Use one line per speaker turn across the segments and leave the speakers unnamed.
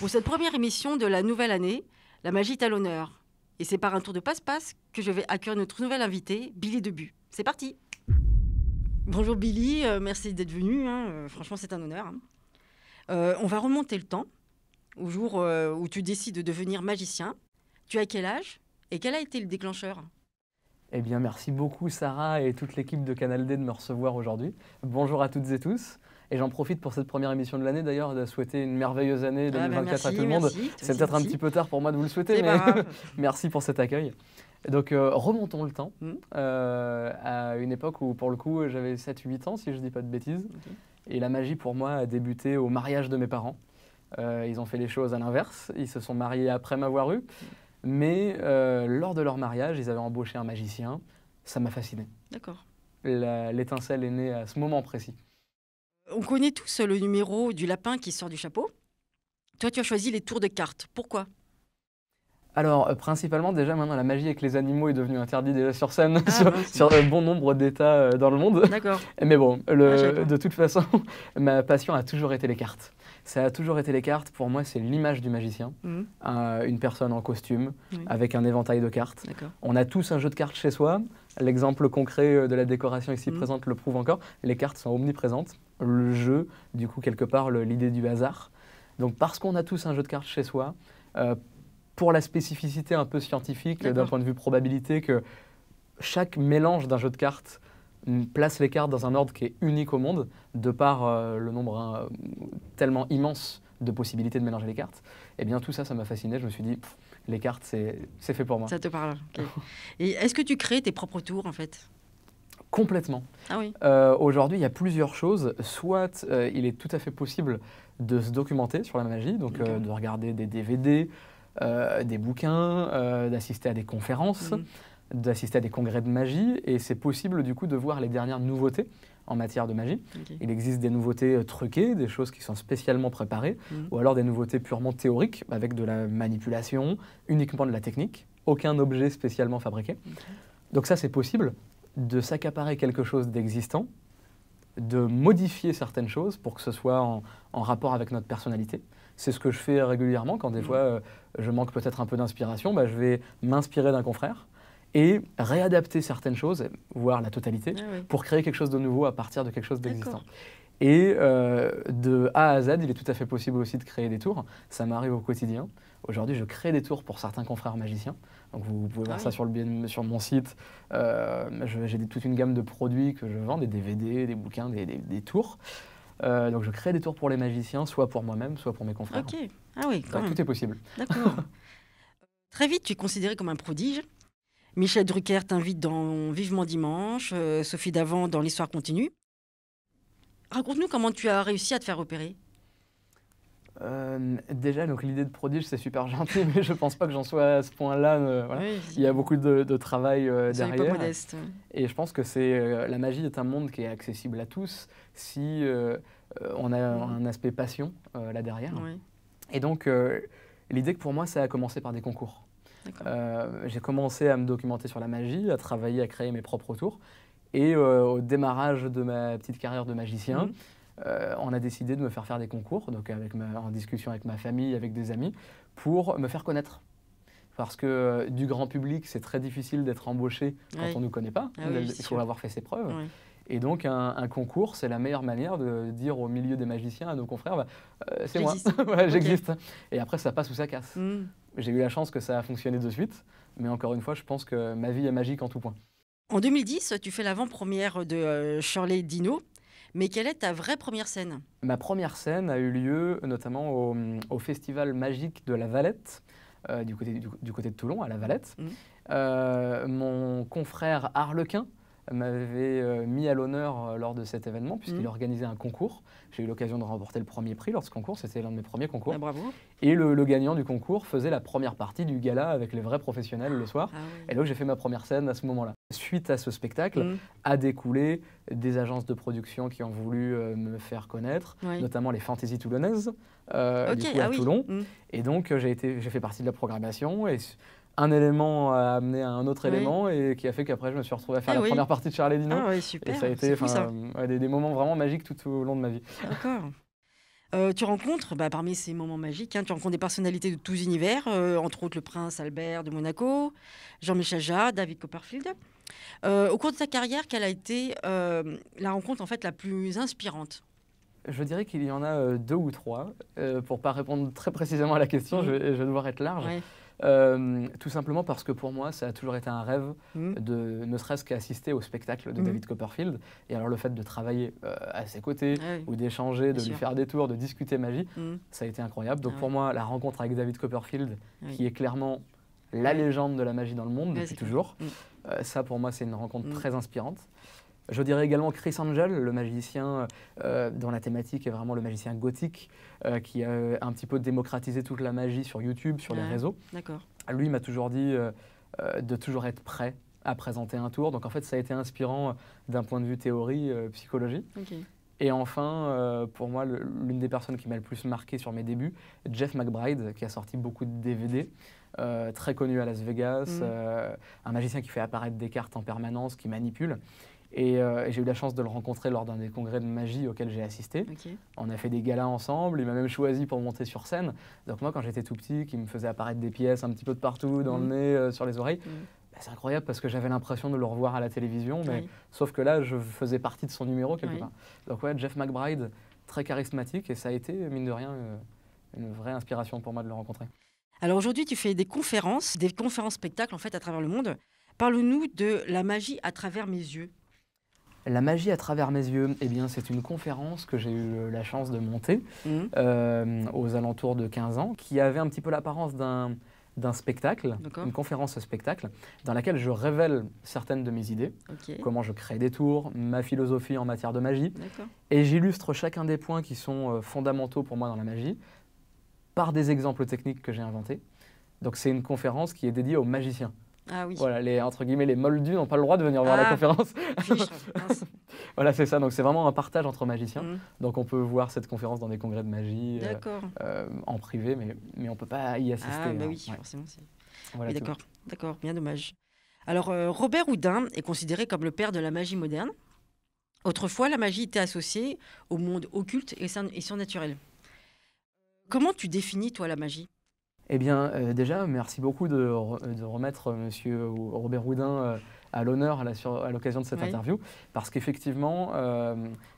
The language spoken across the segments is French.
Pour cette première émission de la nouvelle année, la magie est à l'honneur. Et c'est par un tour de passe-passe que je vais accueillir notre nouvel invité, Billy Debu. C'est parti. Bonjour Billy, merci d'être venu. Franchement, c'est un honneur. On va remonter le temps, au jour où tu décides de devenir magicien. Tu as quel âge et quel a été le déclencheur?
Eh bien, merci beaucoup Sarah et toute l'équipe de Canal D de me recevoir aujourd'hui. Bonjour à toutes et tous. Et j'en profite pour cette première émission de l'année d'ailleurs de souhaiter une merveilleuse année 2024 à tout le monde. C'est peut-être un petit peu tard pour moi de vous le souhaiter, mais merci pour cet accueil. Donc remontons le temps à une époque où pour le coup j'avais 7-8 ans si je ne dis pas de bêtises. Et la magie pour moi a débuté au mariage de mes parents. Ils ont fait les choses à l'inverse, ils se sont mariés après m'avoir eu. Mais lors de leur mariage, ils avaient embauché un magicien. Ça m'a fasciné.
D'accord.
L'étincelle est née à ce moment précis.
On connaît tous le numéro du lapin qui sort du chapeau. Toi, tu as choisi les tours de cartes. Pourquoi?
Alors, principalement, déjà maintenant, la magie avec les animaux est devenue interdite déjà sur scène, sur bon nombre d'États dans le monde.
D'accord.
Mais bon, de toute façon, ma passion a toujours été les cartes. Ça a toujours été les cartes. Pour moi, c'est l'image du magicien. Une personne en costume, avec un éventail de cartes. On a tous un jeu de cartes chez soi. L'exemple concret de la décoration ici présente le prouve encore. Les cartes sont omniprésentes. Le jeu, du coup, quelque part, l'idée du hasard. Donc, parce qu'on a tous un jeu de cartes chez soi, pour la spécificité un peu scientifique, d'un point de vue probabilité, que chaque mélange d'un jeu de cartes place les cartes dans un ordre qui est unique au monde, de par le nombre tellement immense de possibilités de mélanger les cartes, et bien tout ça, ça m'a fasciné. Je me suis dit, les cartes, c'est fait pour moi.
Ça te parle. Okay. Et est-ce que tu crées tes propres tours, en fait?
Complètement.
Ah oui.
Aujourd'hui, il y a plusieurs choses. Soit il est tout à fait possible de se documenter sur la magie, donc de regarder des DVD, des bouquins, d'assister à des conférences, d'assister à des congrès de magie, et c'est possible du coup de voir les dernières nouveautés en matière de magie. Il existe des nouveautés truquées, des choses qui sont spécialement préparées, ou alors des nouveautés purement théoriques, avec de la manipulation, uniquement de la technique, aucun objet spécialement fabriqué. Donc ça, c'est possible de s'accaparer quelque chose d'existant, de modifier certaines choses pour que ce soit en rapport avec notre personnalité. C'est ce que je fais régulièrement quand des fois je manque peut-être un peu d'inspiration, je vais m'inspirer d'un confrère et réadapter certaines choses, voire la totalité, pour créer quelque chose de nouveau à partir de quelque chose d'existant. Et de A à Z, il est tout à fait possible aussi de créer des tours. Ça m'arrive au quotidien. Aujourd'hui, je crée des tours pour certains confrères magiciens. Donc vous pouvez voir ça sur mon site. J'ai toute une gamme de produits que je vends, des DVD, des bouquins, des tours. Donc je crée des tours pour les magiciens, soit pour moi-même, soit pour mes confrères.
Ok. Ah oui, quand même.
Tout est possible.
D'accord. Très vite, tu es considéré comme un prodige. Michel Drucker t'invite dans Vivement Dimanche, Sophie Davant dans L'Histoire continue. Raconte-nous comment tu as réussi à te faire repérer.
Déjà, donc l'idée de prodige, c'est super gentil, mais je pense pas que j'en sois à ce point-là. Voilà. Il y a beaucoup de travail derrière.
Pas modeste.
Et je pense que la magie est un monde qui est accessible à tous si on a un aspect passion là derrière. Et donc, l'idée que pour moi, ça a commencé par des concours. J'ai commencé à me documenter sur la magie, à travailler, à créer mes propres tours. Et au démarrage de ma petite carrière de magicien, on a décidé de me faire des concours, donc en discussion avec ma famille, avec des amis, pour me faire connaître. Parce que du grand public, c'est très difficile d'être embauché quand on ne nous connaît pas. Il faut avoir fait ses preuves. Et donc un concours, c'est la meilleure manière de dire au milieu des magiciens, à nos confrères, c'est moi, j'existe. Et après, ça passe ou ça casse. J'ai eu la chance que ça a fonctionné de suite, mais encore une fois, je pense que ma vie est magique en tout point.
En 2010, tu fais l'avant-première de Shirley Dino. Mais quelle est ta vraie première scène?
Ma première scène a eu lieu notamment au Festival magique de la Valette, du côté de Toulon, à la Valette. Mon confrère Arlequin m'avait mis à l'honneur lors de cet événement, puisqu'il organisait un concours. J'ai eu l'occasion de remporter le premier prix lors de ce concours, c'était l'un de mes premiers concours.
Bravo.
Et le gagnant du concours faisait la première partie du gala avec les vrais professionnels le soir. Et donc j'ai fait ma première scène à ce moment-là. Suite à ce spectacle, a découlé des agences de production qui ont voulu me faire connaître, notamment les Fantaisies Toulonnaises, à Toulon. Et donc j'ai fait partie de la programmation. Et un élément a amené à un autre élément et qui a fait qu'après je me suis retrouvé à faire la première partie de Shirley Dino.
Super,
et ça a été des moments vraiment magiques tout au long de ma vie.
D'accord. Tu rencontres, parmi ces moments magiques, tu rencontres des personnalités de tous univers, entre autres le prince Albert de Monaco, Jean-Michel Jarre, David Copperfield. Au cours de ta carrière, quelle a été la rencontre en fait la plus inspirante?
Je dirais qu'il y en a 2 ou 3. Pour ne pas répondre très précisément à la question, je vais devoir être large.
Ouais.
Tout simplement parce que pour moi, ça a toujours été un rêve,
Mhm.
ne serait-ce qu'assister au spectacle de
Mhm.
David Copperfield. Et alors le fait de travailler à ses côtés,
Ah oui,
ou d'échanger, de
bien
lui
sûr.
faire des tours, de discuter magie,
Mhm.
ça a été incroyable. Donc
Ah
pour
ouais.
moi, la rencontre avec David Copperfield,
Oui.
qui est clairement la
Ouais.
légende de la magie dans le monde
Ouais,
depuis
c'est clair.
toujours,
Mhm.
ça pour moi, c'est une rencontre
Mhm.
très inspirante. Je dirais également Chris Angel, le magicien dont la thématique est vraiment le magicien gothique, qui a un petit peu démocratisé toute la magie sur YouTube, sur les
Ouais.
réseaux.
D'accord.
Lui m'a toujours dit de toujours être prêt à présenter un tour. Donc en fait, ça a été inspirant d'un point de vue théorie, psychologie.
Ok.
Et enfin, pour moi, l'une des personnes qui m'a le plus marqué sur mes débuts, Jeff McBride, qui a sorti beaucoup de DVD, très connu à Las Vegas, un magicien qui fait apparaître des cartes en permanence, qui manipule. Et j'ai eu la chance de le rencontrer lors d'un des congrès de magie auxquels j'ai assisté.
Ok.
On a fait des galas ensemble, il m'a même choisi pour monter sur scène. Donc moi, quand j'étais tout petit, qui me faisait apparaître des pièces un petit peu de partout, dans le nez, sur les oreilles, c'est incroyable parce que j'avais l'impression de le revoir à la télévision, mais
Oui.
sauf que là, je faisais partie de son numéro quelque
Oui.
part. Donc ouais, Jeff McBride, très charismatique, et ça a été, mine de rien, une vraie inspiration pour moi de le rencontrer.
Alors aujourd'hui, tu fais des conférences spectacles en fait à travers le monde. Parle-nous de la magie à travers mes yeux.
La magie à travers mes yeux, eh bien, c'est une conférence que j'ai eu la chance de monter aux alentours de 15 ans, qui avait un petit peu l'apparence d'un spectacle,
D'accord.
une conférence spectacle, dans laquelle je révèle certaines de mes idées,
Ok.
comment je crée des tours, ma philosophie en matière de magie,
D'accord.
et j'illustre chacun des points qui sont fondamentaux pour moi dans la magie, par des exemples techniques que j'ai inventés. Donc c'est une conférence qui est dédiée aux magiciens.
Ah oui.
Voilà, entre guillemets, les moldus n'ont pas le droit de venir voir la conférence.
Fiche, mince.
Voilà, c'est ça. Donc c'est vraiment un partage entre magiciens.
Mhm.
Donc on peut voir cette conférence dans des congrès de magie
D'accord.
en privé, mais on ne peut pas y assister.
Ah bah
hein.
oui,
Ouais.
forcément.
Voilà,
Oui,
tout.
d'accord. D'accord, bien dommage. Alors Robert Houdin est considéré comme le père de la magie moderne. Autrefois, la magie était associée au monde occulte et surnaturel. Comment tu définis, toi, la magie?
Eh bien, déjà, merci beaucoup de remettre Monsieur Robert Houdin à l'honneur à l'occasion de cette
Oui.
interview, parce qu'effectivement,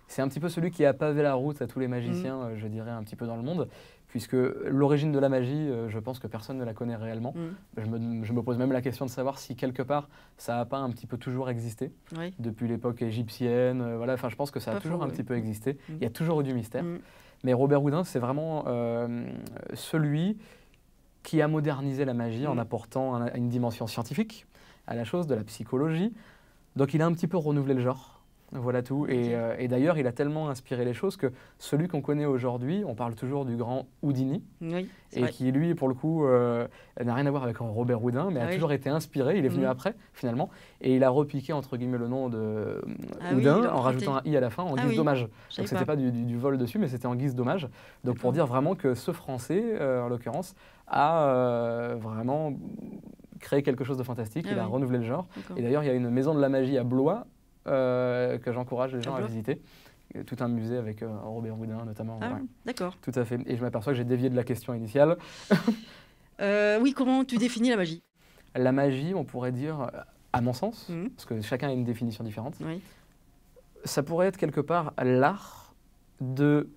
c'est un petit peu celui qui a pavé la route à tous les magiciens, je dirais, un petit peu dans le monde, puisque l'origine de la magie, je pense que personne ne la connaît réellement. Je me pose même la question de savoir si, quelque part, ça n'a pas un petit peu toujours existé,
Oui.
depuis l'époque égyptienne. Voilà. Enfin, je pense que ça a
Pas
toujours
faux,
un
ouais.
petit peu existé.
Mm.
Il y a toujours eu du mystère.
Mm.
Mais Robert Houdin, c'est vraiment celui qui a modernisé la magie en apportant une dimension scientifique à la chose, de la psychologie. Donc il a un petit peu renouvelé le genre. Voilà tout. Et d'ailleurs, il a tellement inspiré les choses que celui qu'on connaît aujourd'hui, on parle toujours du grand Houdini,
Oui, c'est
et
vrai.
qui, lui, pour le coup, n'a rien à voir avec Robert Houdin, mais
Ah
a
oui.
toujours été inspiré. Il est venu
Mhm.
après, finalement, et il a repiqué, entre guillemets, le nom de
Ah oui,
Houdin
il a
en
emprunté.
rajoutant un i à la fin, en
Ah
guise
oui.
d'hommage.
Je
Donc
savais
c'était pas du vol dessus, mais c'était en guise d'hommage. Donc pour
D'accord.
dire vraiment que ce Français, en l'occurrence, a vraiment créé quelque chose de fantastique.
Ah
Il a
oui.
renouvelé le genre.
D'accord.
Et d'ailleurs, il y a une maison de la magie à Blois que j'encourage les gens à
Blois.
visiter. Tout un musée avec Robert Houdin notamment.
Ah,
Ouais.
d'accord.
Tout à fait. Et je m'aperçois que j'ai dévié de la question initiale.
Oui, comment tu définis la magie?
La magie, on pourrait dire, à mon sens,
Mhm.
parce que chacun a une définition différente,
Oui.
ça pourrait être quelque part l'art de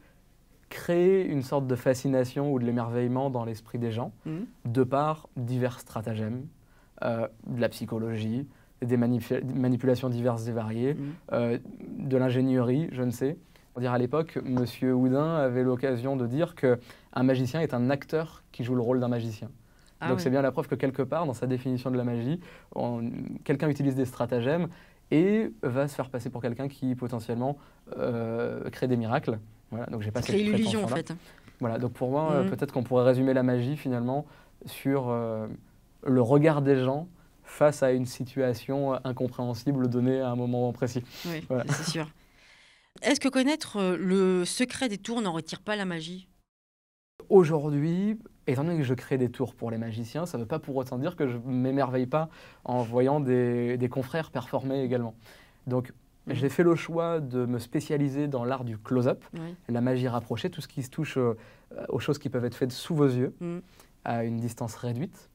créer une sorte de fascination ou de l'émerveillement dans l'esprit des gens,
Mhm.
de par divers stratagèmes, de la psychologie, des manipulations diverses et variées,
Mhm.
de l'ingénierie, je ne sais. Pour dire à l'époque, M. Houdin avait l'occasion de dire qu'un magicien est un acteur qui joue le rôle d'un magicien.
Ah
Donc
ouais.
c'est bien la preuve que quelque part, dans sa définition de la magie, quelqu'un utilise des stratagèmes et va se faire passer pour quelqu'un qui potentiellement crée des miracles. Voilà, donc j'ai pas cette
Créer l'illusion, en
prétention-là.
fait.
Voilà, donc pour moi,
Mhm.
peut-être qu'on pourrait résumer la magie finalement sur le regard des gens face à une situation incompréhensible donnée à un moment précis.
Oui,
Voilà.
c'est sûr. Est-ce que connaître le secret des tours n'en retire pas la magie?
Aujourd'hui, étant donné que je crée des tours pour les magiciens, ça ne veut pas pour autant dire que je ne m'émerveille pas en voyant des confrères performer également. Donc J'ai fait le choix de me spécialiser dans l'art du close-up, la magie rapprochée, tout ce qui se touche aux choses qui peuvent être faites sous vos yeux, à une distance réduite.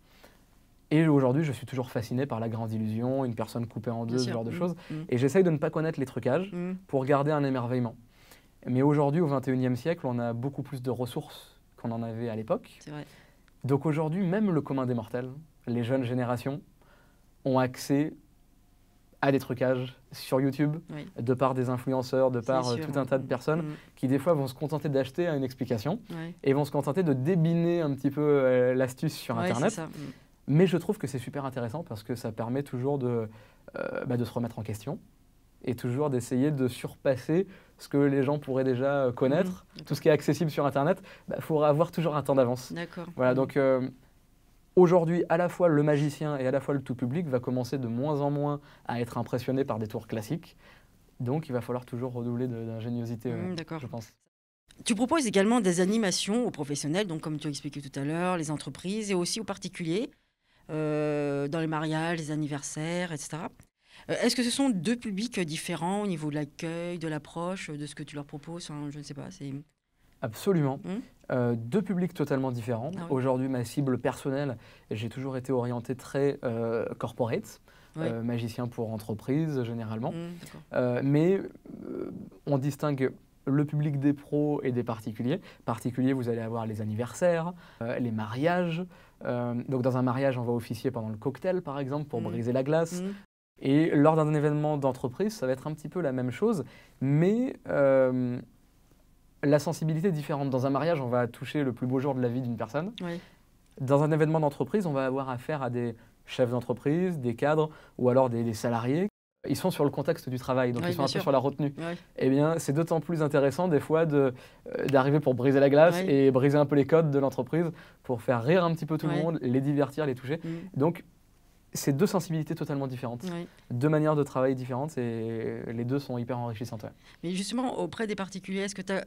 Et aujourd'hui, je suis toujours fasciné par la grande illusion, une personne coupée en deux, ce genre de choses. Et j'essaye de ne pas connaître les trucages pour garder un émerveillement. Mais aujourd'hui, au XXIe siècle, on a beaucoup plus de ressources qu'on en avait à l'époque.
C'est vrai.
Donc aujourd'hui, même le commun des mortels, les jeunes générations, ont accès à des trucages sur YouTube, de par des influenceurs, de par tout un tas de personnes qui des fois vont se contenter d'acheter une explication et vont se contenter de débiner un petit peu l'astuce sur Internet.
Ça.
Mais je trouve que c'est super intéressant parce que ça permet toujours de se remettre en question et toujours d'essayer de surpasser ce que les gens pourraient déjà connaître. Tout ce qui est accessible sur Internet, il faudra avoir toujours un temps d'avance. Voilà, donc aujourd'hui, à la fois le magicien et à la fois le tout public va commencer de moins en moins à être impressionné par des tours classiques. Donc il va falloir toujours redoubler d'ingéniosité, je pense.
Tu proposes également des animations aux professionnels, donc comme tu as expliqué tout à l'heure, les entreprises et aussi aux particuliers, dans les mariages, les anniversaires, etc. Est-ce que ce sont deux publics différents au niveau de l'accueil, de l'approche, de ce que tu leur proposes? Je ne sais pas.
Absolument. Deux publics totalement différents. Aujourd'hui, ma cible personnelle, j'ai toujours été orienté très corporate, magicien pour entreprise généralement. Mais on distingue le public des pros et des particuliers. Particuliers, vous allez avoir les anniversaires, les mariages. Donc dans un mariage, on va officier pendant le cocktail, par exemple, pour briser la glace. Et lors d'un événement d'entreprise, ça va être un petit peu la même chose, mais la sensibilité est différente. Dans un mariage, on va toucher le plus beau jour de la vie d'une personne. Dans un événement d'entreprise, on va avoir affaire à des chefs d'entreprise, des cadres ou alors des salariés. Ils sont sur le contexte du travail, donc ils sont un peu sur la retenue. Eh bien, c'est d'autant plus intéressant des fois d'arriver pour briser la glace et briser un peu les codes de l'entreprise pour faire rire un petit peu tout le monde, les divertir, les toucher. Donc, c'est deux sensibilités totalement différentes, deux manières de travail différentes et les deux sont hyper enrichissantes.
Mais justement, auprès des particuliers, est-ce que tu as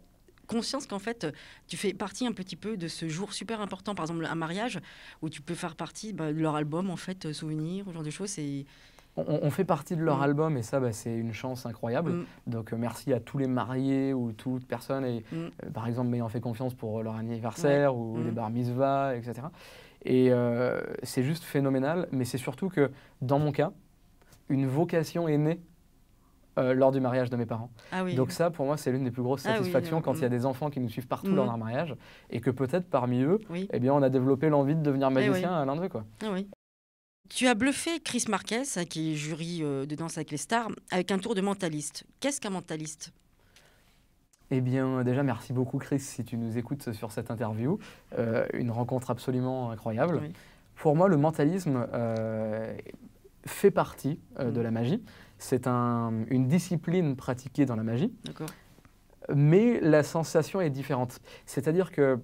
conscience qu'en fait, tu fais partie un petit peu de ce jour super important, par exemple un mariage, où tu peux faire partie de leur album, en fait, souvenir, ce genre de choses?
On fait partie de leur album et ça, c'est une chance incroyable. Donc merci à tous les mariés ou toute personne, et, par exemple, m'ayant fait confiance pour leur anniversaire ou les bar mitzvahs, etc. Et c'est juste phénoménal, mais c'est surtout que, dans mon cas, une vocation est née lors du mariage de mes parents. Donc ça, pour moi, c'est l'une des plus grosses satisfactions quand il y a des enfants qui nous suivent partout dans leur mariage et que peut-être parmi eux, eh bien, on a développé l'envie de devenir magicien à l'un d'eux, quoi.
Tu as bluffé Chris Marquez, qui est jury de Danse avec les stars, avec un tour de mentaliste. Qu'est-ce qu'un mentaliste?
Eh bien, déjà, merci beaucoup, Chris, si tu nous écoutes sur cette interview. Une rencontre absolument incroyable. Pour moi, le mentalisme fait partie de la magie. C'est une discipline pratiquée dans la magie. Mais la sensation est différente. C'est-à-dire que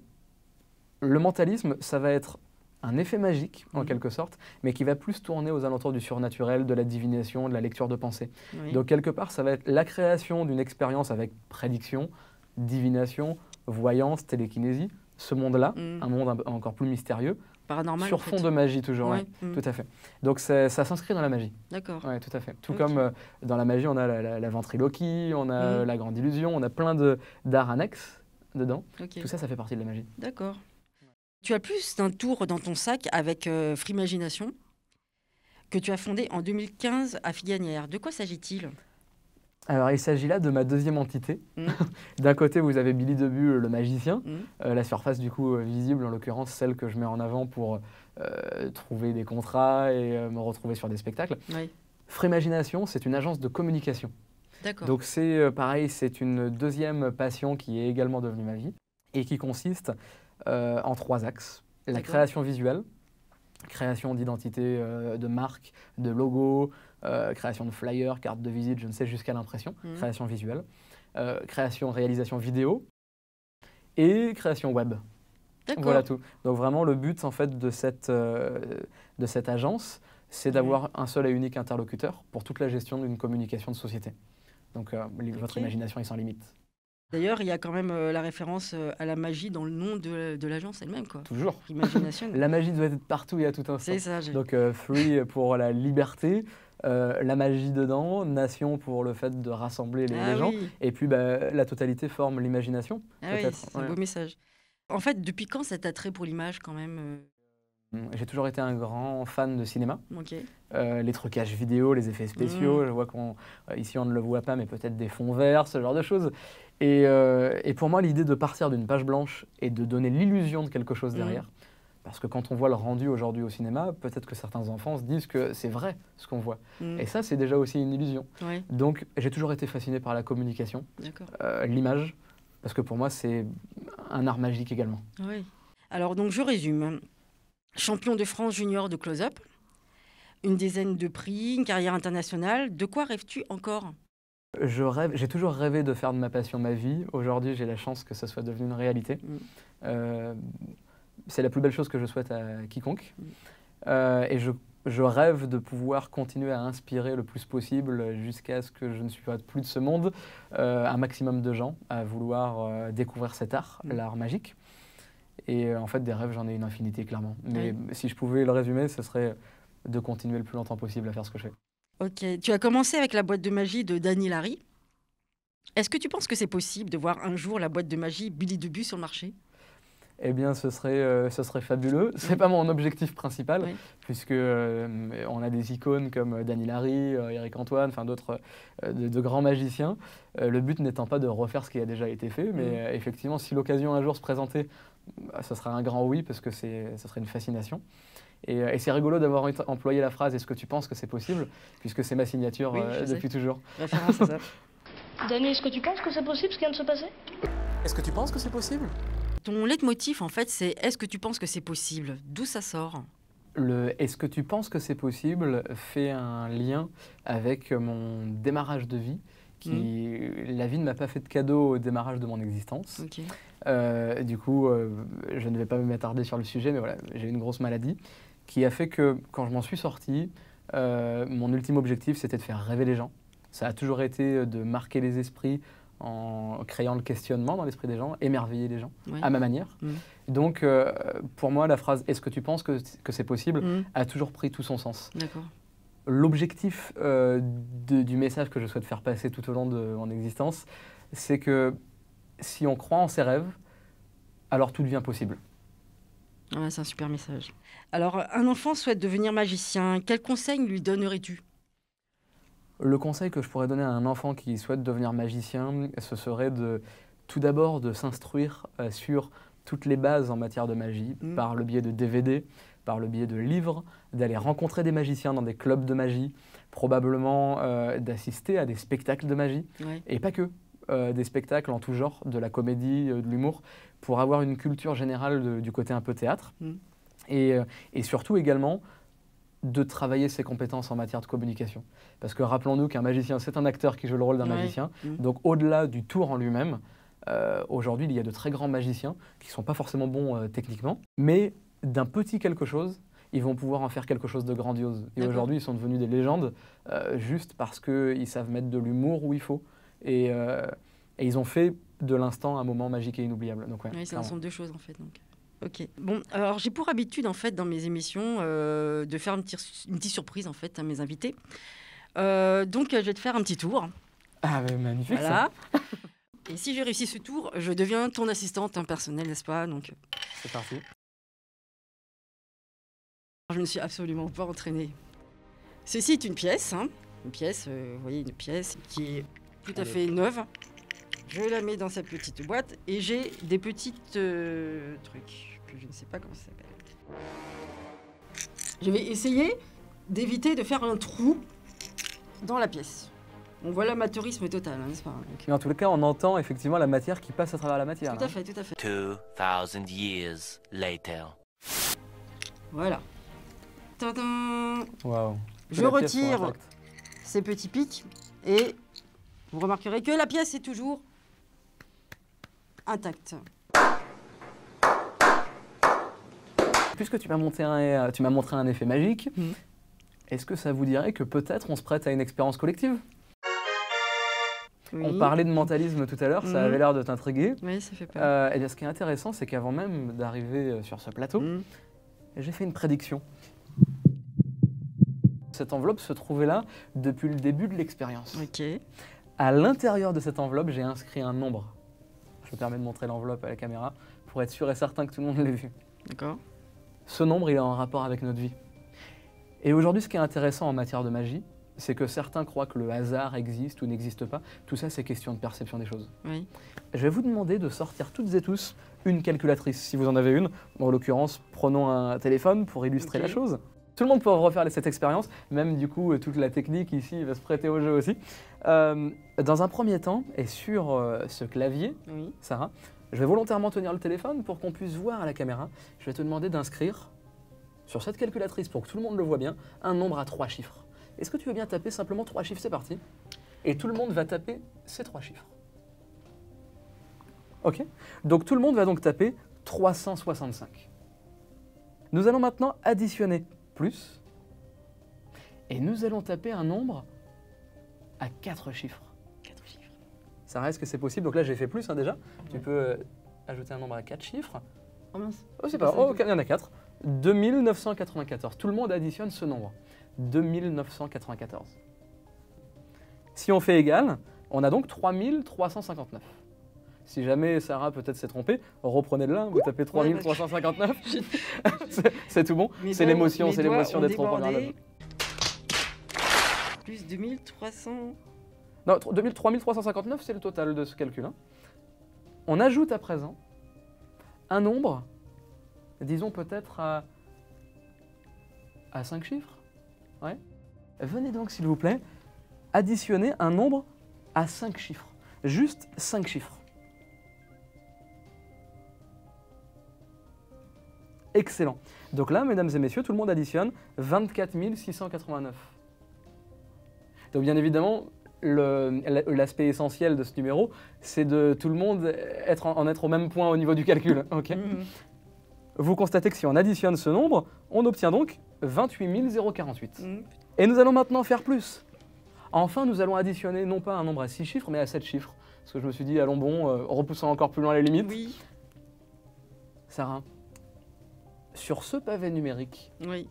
le mentalisme, ça va être un effet magique, en quelque sorte, mais qui va plus tourner aux alentours du surnaturel, de la divination, de la lecture de pensée. Donc, quelque part, ça va être la création d'une expérience avec prédiction, divination, voyance, télékinésie, ce monde-là, un monde encore plus mystérieux,
paranormal,
sur fond de magie toujours, tout à fait. Donc, ça s'inscrit dans la magie.
D'accord.
Tout à fait. Tout comme dans la magie, on a la ventriloquie, on a la grande illusion, on a plein d'arts annexes dedans. Tout ça, ça fait partie de la magie.
D'accord. Tu as plus d'un tour dans ton sac avec Frimagination, que tu as fondé en 2015 à Figganières. De quoi s'agit-il?
Alors, il s'agit là de ma deuxième entité. D'un côté, vous avez Billy Debu, le magicien, la surface du coup visible, en l'occurrence celle que je mets en avant pour trouver des contrats et me retrouver sur des spectacles. Frimagination, c'est une agence de communication. Donc c'est pareil, c'est une deuxième passion qui est également devenue ma vie et qui consiste en 3 axes. La création visuelle, création d'identité de marque, de logo, création de flyers, cartes de visite, je ne sais, jusqu'à l'impression, création visuelle, création, réalisation vidéo et création web. Voilà tout. Donc vraiment, le but en fait de cette agence, c'est d'avoir un seul et unique interlocuteur pour toute la gestion d'une communication de société. Donc votre imagination est sans limite.
D'ailleurs, il y a quand même la référence à la magie dans le nom de l'agence elle-même, quoi.
Toujours.
Imagination.
La magie doit être partout et à tout instant.
C'est ça.
Donc free pour la liberté, la magie dedans, nation pour le fait de rassembler les gens,
oui.
et puis la totalité forme l'imagination.
Ah oui, c'est un beau message. En fait, depuis quand cet attrait pour l'image quand même
J'ai toujours été un grand fan de cinéma.
Ok.
Les trucages vidéo, les effets spéciaux, je vois ici on ne le voit pas, mais peut-être des fonds verts, ce genre de choses. Et pour moi, l'idée de partir d'une page blanche et de donner l'illusion de quelque chose derrière, parce que quand on voit le rendu aujourd'hui au cinéma, peut-être que certains enfants se disent que c'est vrai ce qu'on voit. Et ça, c'est déjà aussi une illusion.
Ouais.
Donc j'ai toujours été fasciné par la communication, l'image, parce que pour moi, c'est un art magique également.
Oui. Alors donc je résume. Champion de France junior de close-up, une dizaine de prix, une carrière internationale. De quoi rêves-tu encore ?
J'ai toujours rêvé de faire de ma passion ma vie. Aujourd'hui, j'ai la chance que ça soit devenu une réalité. C'est la plus belle chose que je souhaite à quiconque. Et je rêve de pouvoir continuer à inspirer le plus possible jusqu'à ce que je ne suis pas plus de ce monde, un maximum de gens à vouloir découvrir cet art, l'art magique. Et en fait, des rêves, j'en ai une infinité, clairement. Mais si je pouvais le résumer, ce serait de continuer le plus longtemps possible à faire ce que je fais. Ok.
Tu as commencé avec la boîte de magie de Danny Larry. Est-ce que tu penses que c'est possible de voir un jour la boîte de magie Billy Debut sur le marché ?
Eh bien, ce serait fabuleux. Ce n'est pas mon objectif principal, puisque on a des icônes comme Danny Larry, Eric Antoine, enfin d'autres de grands magiciens. Le but n'étant pas de refaire ce qui a déjà été fait, mais effectivement, si l'occasion un jour se présentait, ce serait un grand oui, parce que ce serait une fascination. Et c'est rigolo d'avoir employé la phrase « Est-ce que tu penses que c'est possible ?» puisque c'est ma signature depuis toujours.
Référence à ça.
Danny, est-ce que tu penses que c'est possible ce qui vient de se passer ?
Est-ce que tu penses que c'est possible ?
Ton leitmotiv, en fait, c'est « Est-ce que tu penses que c'est possible ?» D'où ça sort ?
Le « Est-ce que tu penses que c'est possible ?» fait un lien avec mon démarrage de vie. La vie ne m'a pas fait de cadeau au démarrage de mon existence. Du coup, je ne vais pas m'attarder sur le sujet, mais voilà, j'ai une grosse maladie qui a fait que quand je m'en suis sorti, mon ultime objectif, c'était de faire rêver les gens. Ça a toujours été de marquer les esprits en créant le questionnement dans l'esprit des gens, émerveiller les gens à ma manière. Donc, pour moi, la phrase « Est-ce que tu penses que c'est possible ?» a toujours pris tout son sens. L'objectif du message que je souhaite faire passer tout au long de mon existence, c'est que si on croit en ses rêves, alors tout devient possible.
Ouais, c'est un super message. Alors, un enfant souhaite devenir magicien. Quel conseil lui donnerais-tu ?
Le conseil que je pourrais donner à un enfant qui souhaite devenir magicien, ce serait tout d'abord de s'instruire sur toutes les bases en matière de magie, par le biais de DVD, par le biais de livres, d'aller rencontrer des magiciens dans des clubs de magie, probablement d'assister à des spectacles de magie, et pas que, des spectacles en tout genre, de la comédie, de l'humour, pour avoir une culture générale du côté un peu théâtre, et surtout également de travailler ses compétences en matière de communication. Parce que rappelons-nous qu'un magicien, c'est un acteur qui joue le rôle d'un magicien, donc au-delà du tour en lui-même, aujourd'hui, il y a de très grands magiciens qui ne sont pas forcément bons techniquement, mais d'un petit quelque chose, ils vont pouvoir en faire quelque chose de grandiose. Et aujourd'hui, ils sont devenus des légendes juste parce qu'ils savent mettre de l'humour où il faut. Et ils ont fait de l'instant un moment magique et inoubliable. Donc,
c'est l'ensemble de choses, en fait. Donc. Ok. Bon, alors j'ai pour habitude, en fait, dans mes émissions, de faire une petite surprise, en fait, à mes invités. Donc, je vais te faire un petit tour.
Ah, mais magnifique,
voilà. Ça. Et si j'ai réussi ce tour, je deviens ton assistante personnelle, n'est-ce pas ? Donc,
c'est parti.
Je ne suis absolument pas entraînée. Ceci est une pièce, une pièce, vous voyez, une pièce qui est tout à fait neuve. Je la mets dans cette petite boîte et j'ai des petites trucs que je ne sais pas comment ça s'appelle. Je vais essayer d'éviter de faire un trou dans la pièce. On voit l'amateurisme total, n'est-ce pas ? Donc...
Mais en tout cas, on entend effectivement la matière qui passe à travers la matière.
Tout à fait, tout à fait.
2000 years later.
Voilà. Tadam !
Waouh.
Je retire ces petits pics et vous remarquerez que la pièce est toujours intacte.
Puisque tu m'as montré un effet magique, est-ce que ça vous dirait que peut-être on se prête à une expérience collective ?
Oui.
On parlait de mentalisme tout à l'heure, ça avait l'air de t'intriguer.
Oui, ça fait peur.
Et bien, ce qui est intéressant, c'est qu'avant même d'arriver sur ce plateau, j'ai fait une prédiction. Cette enveloppe se trouvait là depuis le début de l'expérience.
Ok.
À l'intérieur de cette enveloppe, j'ai inscrit un nombre. Je me permets de montrer l'enveloppe à la caméra pour être sûr et certain que tout le monde l'ait vu.
D'accord.
Ce nombre, il est en rapport avec notre vie. Et aujourd'hui, ce qui est intéressant en matière de magie, c'est que certains croient que le hasard existe ou n'existe pas. Tout ça, c'est question de perception des choses.
Oui.
Je vais vous demander de sortir toutes et tous une calculatrice, si vous en avez une. En l'occurrence, prenons un téléphone pour illustrer la chose. Tout le monde peut refaire cette expérience, même du coup, toute la technique ici va se prêter au jeu aussi. Dans un premier temps, et sur ce clavier, Sarah, je vais volontairement tenir le téléphone pour qu'on puisse voir à la caméra. Je vais te demander d'inscrire sur cette calculatrice, pour que tout le monde le voit bien, un nombre à 3 chiffres. Est-ce que tu veux bien taper simplement 3 chiffres? C'est parti. Et tout le monde va taper ces 3 chiffres. Ok? Donc tout le monde va donc taper 365. Nous allons maintenant additionner plus. Et nous allons taper un nombre à 4 chiffres.
4 chiffres.
Sarah, est-ce que c'est possible? Donc là, j'ai fait plus déjà. Tu peux ajouter un nombre à 4 chiffres.
Oh mince.
Oh, c'est pas grave. Oh, il y en a 4. 2994. Tout le monde additionne ce nombre. 2994. Si on fait égal, on a donc 3359. Si jamais Sarah peut-être s'est trompée, reprenez de là, vous tapez 3359. C'est tout bon. C'est l'émotion d'être en première level.
Plus 2300.
Non, 3359, c'est le total de ce calcul. Hein. On ajoute à présent un nombre, disons peut-être à 5 chiffres. Ouais. Venez donc, s'il vous plaît, additionner un nombre à 5 chiffres. Juste 5 chiffres. Excellent. Donc là, mesdames et messieurs, tout le monde additionne 24 689. Donc bien évidemment, l'aspect essentiel de ce numéro, c'est de tout le monde être au même point au niveau du calcul. Okay. Vous constatez que si on additionne ce nombre, on obtient donc 28 048. Et nous allons maintenant faire plus. Enfin, nous allons additionner non pas un nombre à 6 chiffres, mais à 7 chiffres. Parce que je me suis dit, allons bon, repoussons encore plus loin les limites.
Oui.
Sarah, sur ce pavé numérique,
oui.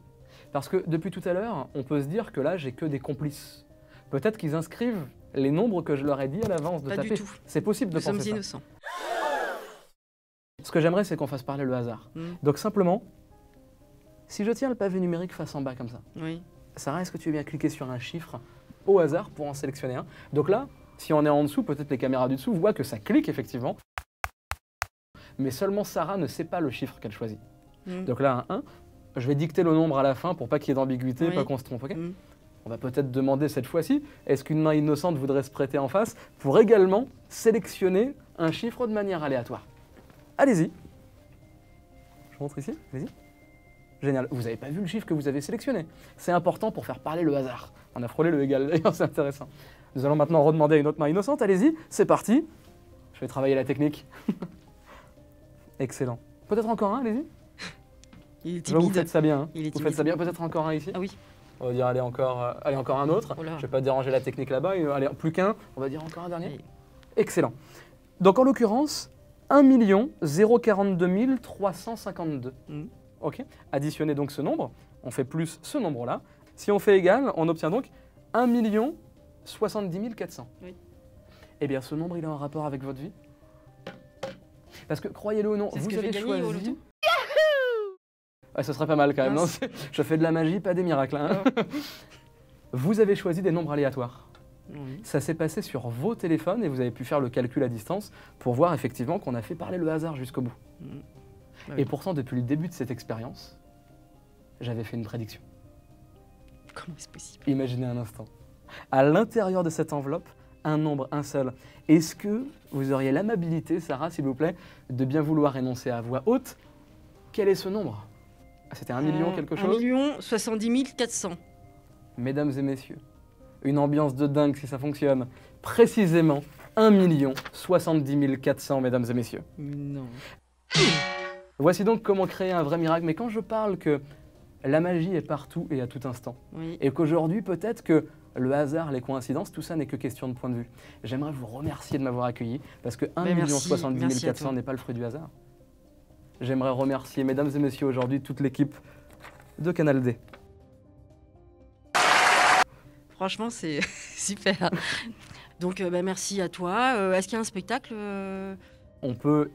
Parce que depuis tout à l'heure, on peut se dire que là, j'ai que des complices. Peut-être qu'ils inscrivent les nombres que je leur ai dit à l'avance de taper.
Pas du tout.
C'est possible de penser ça.
Nous sommes innocents.
Ce que j'aimerais, c'est qu'on fasse parler le hasard. Donc simplement, si je tiens le pavé numérique face en bas comme ça, Sarah, est-ce que tu veux bien cliquer sur un chiffre au hasard pour en sélectionner un? Donc là, si on est en dessous, peut-être les caméras du dessous voient que ça clique effectivement. Mais seulement Sarah ne sait pas le chiffre qu'elle choisit. Donc là, un 1, je vais dicter le nombre à la fin pour pas qu'il y ait d'ambiguïté, pas qu'on se trompe. Okay. On va peut-être demander cette fois-ci, est-ce qu'une main innocente voudrait se prêter en face pour également sélectionner un chiffre de manière aléatoire? Allez-y. Je montre ici, allez-y. Génial. Vous n'avez pas vu le chiffre que vous avez sélectionné. C'est important pour faire parler le hasard. On a frôlé le égal, d'ailleurs, c'est intéressant. Nous allons maintenant redemander à une autre main innocente. Allez-y, c'est parti. Je vais travailler la technique. Excellent. Peut-être encore un, allez-y.
Il est timide.
Vous faites ça bien. Hein.
Vous
faites ça bien. Peut-être encore un ici.
Ah oui.
On va dire, allez, encore un autre.
Oh là.
Je ne vais pas déranger la technique là-bas. Allez, plus qu'un. On va dire encore un dernier.
Allez.
Excellent. Donc, en l'occurrence, 1 042 352. OK. Additionnez donc ce nombre. On fait plus ce nombre-là. Si on fait égal, on obtient donc 1 70 400.
Oui.
Eh bien, ce nombre, il est en rapport avec votre vie. Parce que, croyez-le ou non, vous avez choisi... Ouais, ce serait pas mal quand même, non? Je fais de la magie, pas des miracles. Hein. Vous avez choisi des nombres aléatoires. Ça s'est passé sur vos téléphones et vous avez pu faire le calcul à distance pour voir effectivement qu'on a fait parler le hasard jusqu'au bout. Et pourtant, depuis le début de cette expérience, j'avais fait une prédiction.
Comment est-ce possible?
Imaginez un instant. À l'intérieur de cette enveloppe, un nombre, un seul. Est-ce que vous auriez l'amabilité, Sarah, s'il vous plaît, de bien vouloir énoncer à voix haute quel est ce nombre? C'était 1 million quelque chose?
1 070 400.
Mesdames et messieurs, une ambiance de dingue si ça fonctionne. Précisément 1 070 400, mesdames et messieurs.
Non.
Voici donc comment créer un vrai miracle. Mais quand je parle que la magie est partout et à tout instant, et qu'aujourd'hui peut-être que Le hasard, les coïncidences, tout ça n'est que question de point de vue. J'aimerais vous remercier de m'avoir accueilli, parce que 1 70 400 n'est pas le fruit du hasard. J'aimerais remercier, mesdames et messieurs, aujourd'hui toute l'équipe de Canal D.
Franchement, c'est super. Donc, merci à toi. Est-ce qu'il y a un spectacle
On peut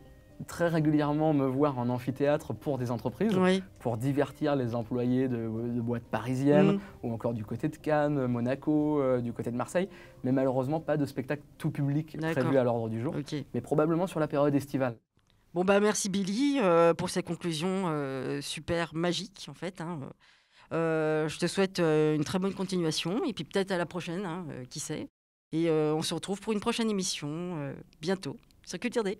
très régulièrement me voir en amphithéâtre pour des entreprises,
Oui.
pour divertir les employés de boîtes parisiennes, ou encore du côté de Cannes, Monaco, du côté de Marseille, mais malheureusement pas de spectacle tout public prévu à l'ordre du jour,
Ok.
mais probablement sur la période estivale.
Bon, merci Billy pour ces conclusions super magiques, en fait. Hein. Je te souhaite une très bonne continuation, et puis peut-être à la prochaine, hein, qui sait. Et on se retrouve pour une prochaine émission bientôt sur Culture D.